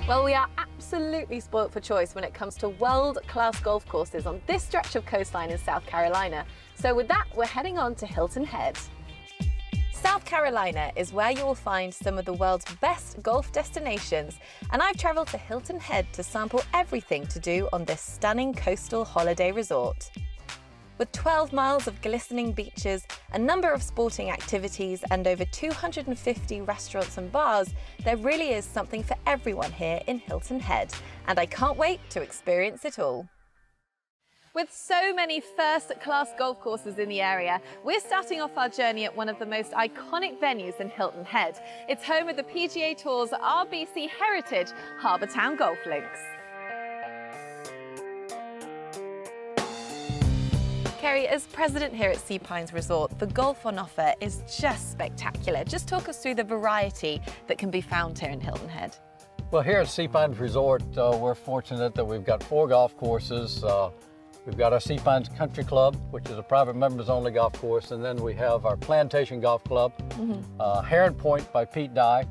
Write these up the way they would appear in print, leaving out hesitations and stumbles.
Well, we are absolutely spoilt for choice when it comes to world-class golf courses on this stretch of coastline in South Carolina. So with that, we're heading on to Hilton Head. South Carolina is where you will find some of the world's best golf destinations, and I've travelled to Hilton Head to sample everything to do on this stunning coastal holiday resort. With 12 miles of glistening beaches, a number of sporting activities, and over 250 restaurants and bars, there really is something for everyone here in Hilton Head, and I can't wait to experience it all. With so many first-class golf courses in the area, we're starting off our journey at one of the most iconic venues in Hilton Head. It's home of the PGA Tour's RBC Heritage Harbour Town Golf Links. Kerry, as president here at Sea Pines Resort, the golf on offer is just spectacular. Just talk us through the variety that can be found here in Hilton Head. Well, here at Sea Pines Resort, we're fortunate that we've got 4 golf courses. We've got our Sea Pines Country Club, which is a private members-only golf course, and then we have our Plantation Golf Club, Heron Point by Pete Dye,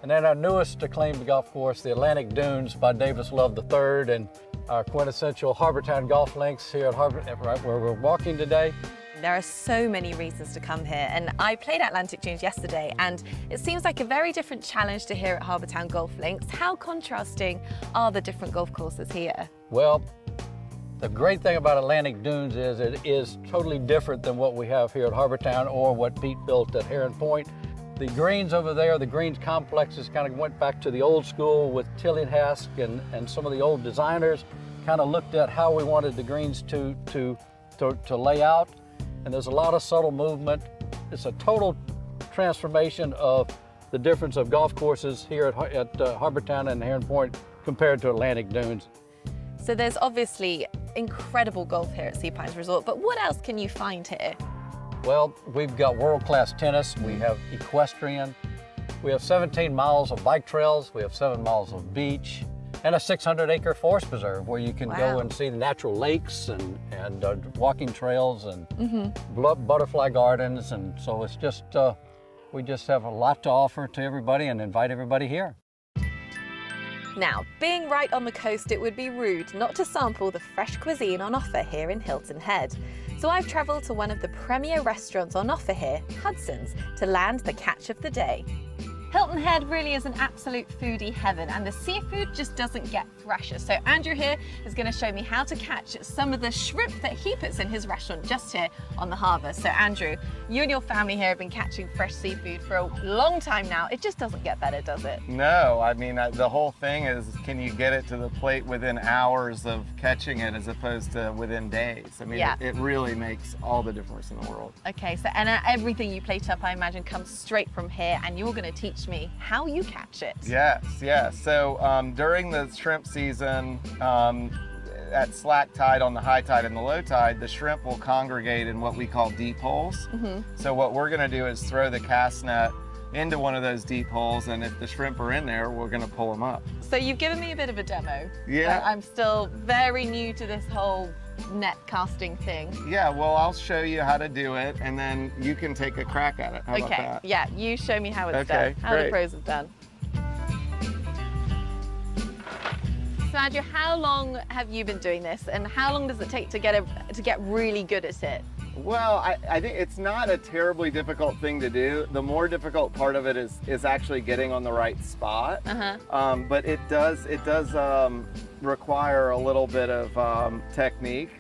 and then our newest acclaimed golf course, the Atlantic Dunes by Davis Love III, and our quintessential Harbour Town golf links here at Harbour, right where we're walking today. There are so many reasons to come here, and I played Atlantic Dunes yesterday, and it seems like a very different challenge to here at Harbour Town Golf Links. How contrasting are the different golf courses here? Well, the great thing about Atlantic Dunes is it is totally different than what we have here at Harbour Town or what Pete built at Heron Point. The greens over there, the greens complexes kind of went back to the old school with Tillinghast and some of the old designers kind of looked at how we wanted the greens to lay out. And there's a lot of subtle movement. It's a total transformation of the difference of golf courses here at Harbour Town and Heron Point compared to Atlantic Dunes. So there's obviously incredible golf here at Sea Pines Resort, but what else can you find here? Well, we've got world-class tennis, we have equestrian, we have 17 miles of bike trails, we have 7 miles of beach, and a 600-acre forest preserve where you can go and see the natural lakes and walking trails and butterfly gardens. And so it's just, we just have a lot to offer to everybody and invite everybody here. Now, being right on the coast, it would be rude not to sample the fresh cuisine on offer here in Hilton Head. So I've travelled to one of the premier restaurants on offer here, Hudsons, to land the catch of the day. Hilton Head really is an absolute foodie heaven, and the seafood just doesn't get fresher. So Andrew here is going to show me how to catch some of the shrimp that he puts in his restaurant just here on the harbour. So Andrew, you and your family here have been catching fresh seafood for a long time now. It just doesn't get better, does it? No, I mean, the whole thing is, can you get it to the plate within hours of catching it as opposed to within days? I mean, it really makes all the difference in the world. Okay, so and everything you plate up, I imagine, comes straight from here, and you're going to teach me how you catch it. Yes, yes. So during the shrimp season, at slack tide, on the high tide and the low tide, the shrimp will congregate in what we call deep holes. So what we're going to do is throw the cast net into one of those deep holes, and if the shrimp are in there, we're going to pull them up. So you've given me a bit of a demo. Yeah. I'm still very new to this whole net casting thing. Yeah, well, I'll show you how to do it, and then you can take a crack at it. How about that? Yeah, you show me how it's done, how the pros have done. So Andrew, how long have you been doing this, and how long does it take to get really good at it? Well, I think it's not a terribly difficult thing to do. The more difficult part of it is actually getting on the right spot. But it does require a little bit of technique.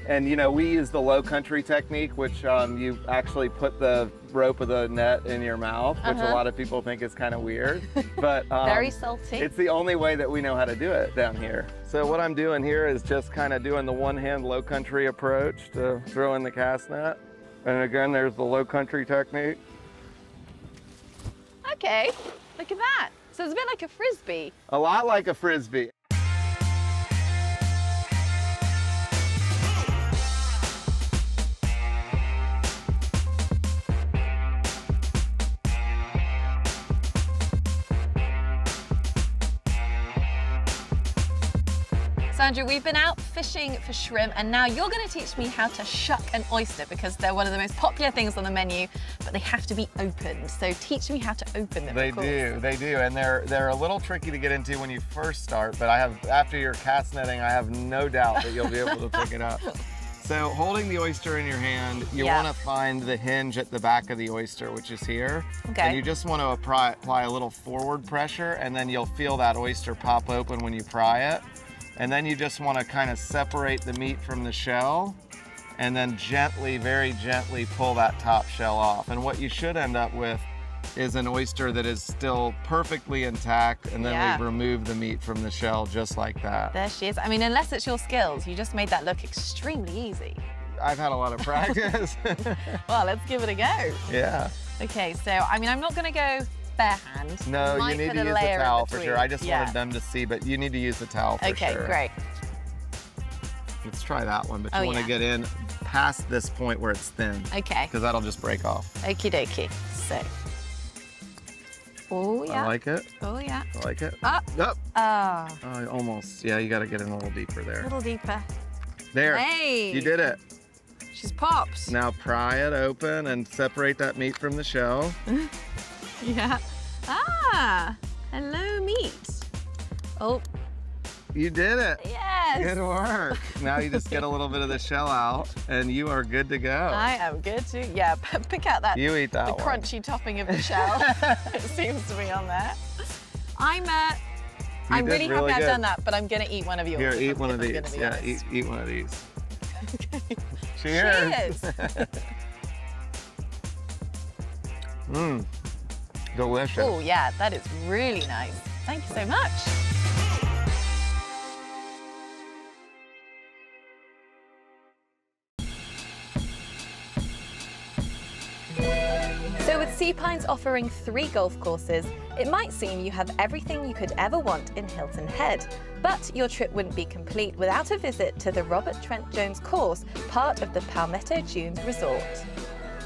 And you know, we use the low country technique, which you actually put the rope of the net in your mouth, which a lot of people think is kind of weird. But very salty. It's the only way that we know how to do it down here. So what I'm doing here is just kind of doing the one-hand low country approach to throw in the cast net. And again, there's the low country technique. Okay, look at that. So it's a bit like a frisbee. A lot like a frisbee. Sandra, we've been out fishing for shrimp and now you're going to teach me how to shuck an oyster because they're one of the most popular things on the menu, but they have to be opened. So teach me how to open them. They do, and they're a little tricky to get into when you first start, but after your cast netting, I have no doubt that you'll be able to pick it up. So holding the oyster in your hand, you want to find the hinge at the back of the oyster, which is here. Okay. And you just want to apply a little forward pressure, and then you'll feel that oyster pop open when you pry it. And then you just want to kind of separate the meat from the shell, and then gently, very gently pull that top shell off. And what you should end up with is an oyster that is still perfectly intact, and then we've removed the meat from the shell just like that. There she is. I mean, unless it's your skills, you just made that look extremely easy. I've had a lot of practice. Well, let's give it a go. Yeah. Okay, so, I mean, I'm not going to go bare hand. No, you need to use the towel for sure. I just wanted them to see, but you need to use the towel for sure. Okay, great. Let's try that one, but you want to get in past this point where it's thin. Okay. Because that'll just break off. Okie dokie. So. Oh, yeah. I like it. Oh, yeah. I like it. Up. Up. Oh. Almost. Yeah, you got to get in a little deeper there. A little deeper. There. Hey. You did it. She's popped. Now pry it open and separate that meat from the shell. Yeah. Ah, hello meat. Oh. You did it. Yes. Good work. Now you just get a little bit of the shell out and you are good to go. I am good too. Yeah, pick out that. You eat that the crunchy topping of the shell. It seems to be on there. I'm really happy I've done that, but I'm gonna eat one of yours. Here, eat one of these. Yeah, eat one of these. Okay. Cheers. Cheers. Mmm. Delicious. Oh yeah, that is really nice. Thank you so much. So with Sea Pines offering 3 golf courses, it might seem you have everything you could ever want in Hilton Head. But your trip wouldn't be complete without a visit to the Robert Trent Jones course, part of the Palmetto Dunes Resort.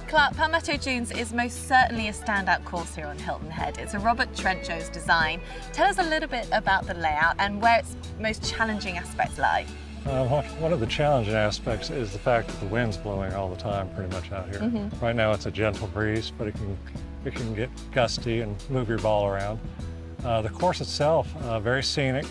Clark, Palmetto Dunes is most certainly a standout course here on Hilton Head. It's a Robert Trent Jones design. Tell us a little bit about the layout and where its most challenging aspects lie. One of the challenging aspects is the fact that the wind's blowing all the time pretty much out here. Right now it's a gentle breeze, but it can get gusty and move your ball around. The course itself, very scenic,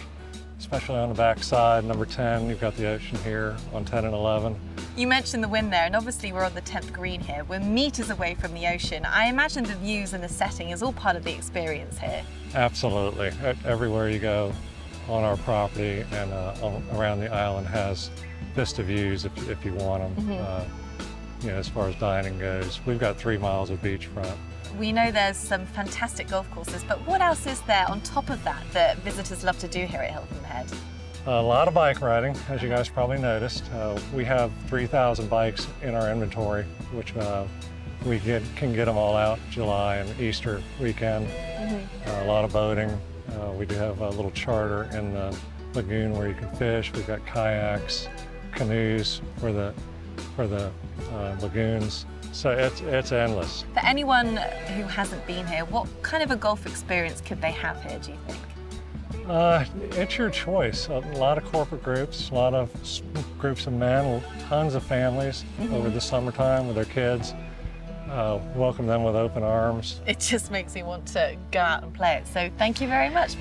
especially on the back side. Number 10, you've got the ocean here on 10 and 11. You mentioned the wind there, and obviously we're on the 10th green here. We're meters away from the ocean. I imagine the views and the setting is all part of the experience here. Absolutely. Everywhere you go on our property and around the island has vista views if you want them. You know, as far as dining goes, we've got 3 miles of beachfront. We know there's some fantastic golf courses, but what else is there on top of that visitors love to do here at Hilton Head? A lot of bike riding, as you guys probably noticed. We have 3,000 bikes in our inventory, which we can get them all out July and Easter weekend. A lot of boating. We do have a little charter in the lagoon where you can fish. We've got kayaks, canoes for the lagoons. So it's endless. For anyone who hasn't been here, what kind of a golf experience could they have here, do you think? It's your choice. A lot of corporate groups, a lot of groups of men, tons of families over the summertime with their kids. Welcome them with open arms. It just makes me want to go out and play it. So thank you very much.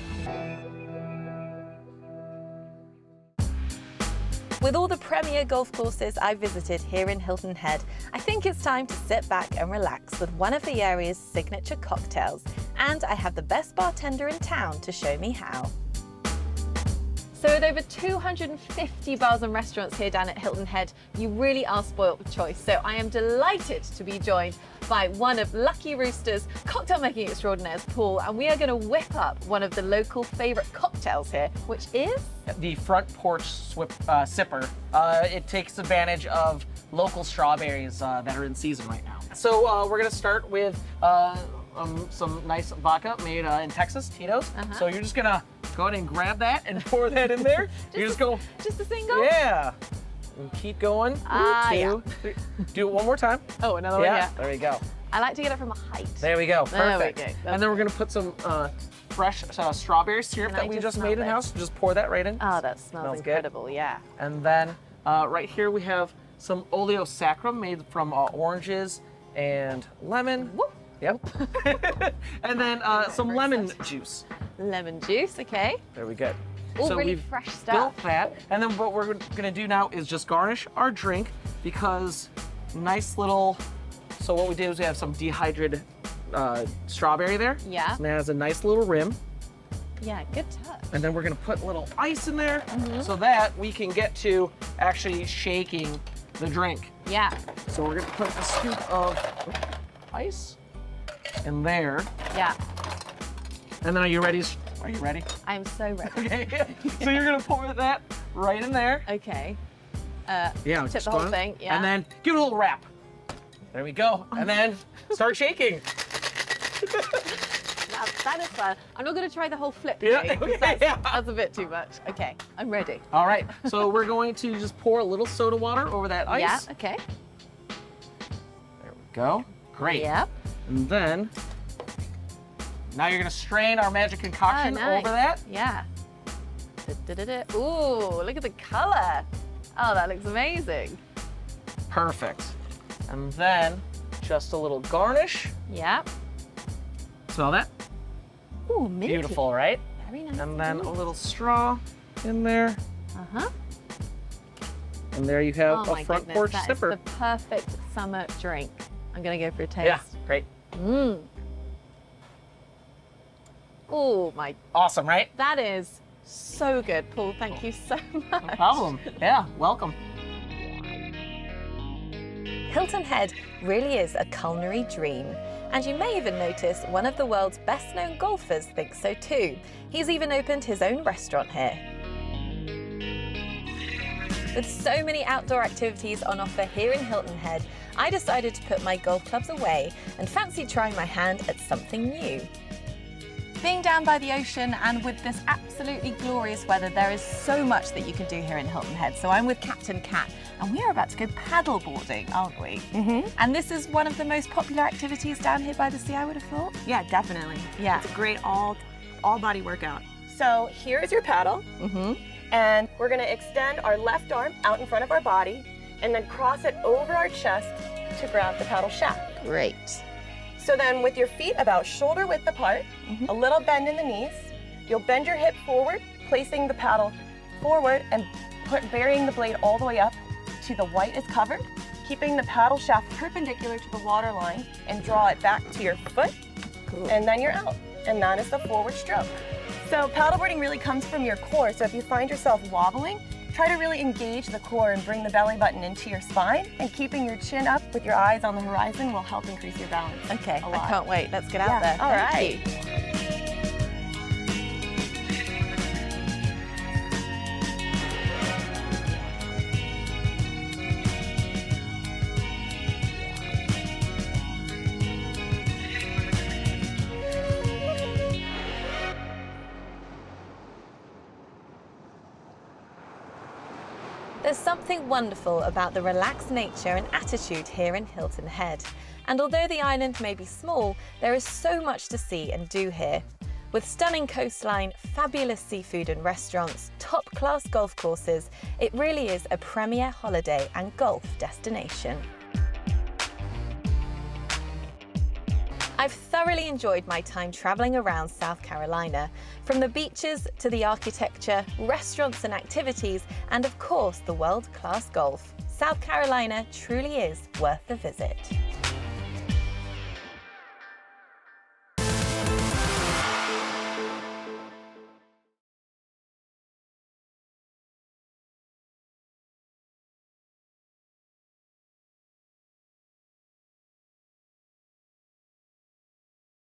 With all the premier golf courses I've visited here in Hilton Head, I think it's time to sit back and relax with one of the area's signature cocktails. And I have the best bartender in town to show me how. So with over 250 bars and restaurants here down at Hilton Head, you really are spoilt with choice. So I am delighted to be joined by one of Lucky Rooster's cocktail making extraordinaires, Paul, and we are going to whip up one of the local favourite cocktails here, which is? The Front Porch Sipper. It takes advantage of local strawberries that are in season right now. So we're going to start with some nice vodka made in Texas, Tito's. So you're just going to go ahead and grab that and pour that in there. Just a single? Yeah. And keep going. 2, 3. Do it one more time. Oh, another one, yeah. There we go. I like to get it from a height. There we go. Perfect. There we go. And then we're going to put some fresh strawberry syrup Can I that we just just smell made this? in-house. Just pour that right in. Oh, that smells Smells good. incredible, yeah. And then right here we have some oleo saccharum made from oranges and lemon. Whoop. Yep. And then some lemon juice. Lemon juice, okay. There we go. All So really we've fresh stuff. built that, and then what we're gonna do now is just garnish our drink because nice little. So what we did is we have some dehydrated strawberry there. Yeah. And it has a nice little rim, Yeah, good touch. and then we're gonna put a little ice in there so that we can get to actually shaking the drink. Yeah, So we're gonna put a scoop of ice in there, yeah. and then are you ready? Are you ready? I'm so ready. Okay. So you're gonna pour that right in there. Okay. Yeah, Tip just the whole go on. thing, yeah. And then give it a little wrap. There we go. And then start shaking. That is fun. I'm not going to try the whole flip Yeah, thing, 'cause okay, yeah. that's a bit too much. Okay, I'm ready. All right, so we're going to just pour a little soda water over that ice. Yeah, okay. There we go. Great. Yep. And then, now you're gonna strain our magic concoction Oh, nice. over that. Yeah. Ooh, look at the color. Oh, that looks amazing. Perfect. And then, just a little garnish. Yep. Smell that? Ooh, minty. Beautiful, right? Very nice. And then a little straw in there. Uh-huh. And there you have Oh a my front goodness, porch that sipper. is the perfect summer drink. I'm gonna go for a taste. Yeah, great. Mmm. Oh my, Awesome, right? that is so good, Paul. Thank you so much. No problem. Yeah, welcome. Hilton Head really is a culinary dream. And you may even notice one of the world's best-known golfers thinks so too. He's even opened his own restaurant here. With so many outdoor activities on offer here in Hilton Head, I decided to put my golf clubs away and fancied trying my hand at something new. Being down by the ocean and with this absolutely glorious weather, there is so much that you can do here in Hilton Head. So I'm with Captain Cat, and we are about to go paddleboarding, aren't we? Mm-hmm. And this is one of the most popular activities down here by the sea, I would have thought. Yeah, definitely. Yeah. It's a great all body workout. So here is your paddle, Mm-hmm. and we're gonna extend our left arm out in front of our body and then cross it over our chest to grab the paddle shaft. Great. So then with your feet about shoulder width apart, a little bend in the knees, you'll bend your hip forward, placing the paddle forward and burying the blade all the way up to the white is covered, keeping the paddle shaft perpendicular to the water line, and draw it back to your foot, and then you're out. And that is the forward stroke. So paddleboarding really comes from your core, so if you find yourself wobbling, try to really engage the core and bring the belly button into your spine, and keeping your chin up with your eyes on the horizon will help increase your balance. Okay, a I lot. can't wait. Let's get out there. All Thank right. you. There's something wonderful about the relaxed nature and attitude here in Hilton Head. And although the island may be small, there is so much to see and do here. With stunning coastline, fabulous seafood and restaurants, top-class golf courses, it really is a premier holiday and golf destination. I've thoroughly enjoyed my time traveling around South Carolina, from the beaches to the architecture, restaurants and activities, and of course the world-class golf. South Carolina truly is worth the visit.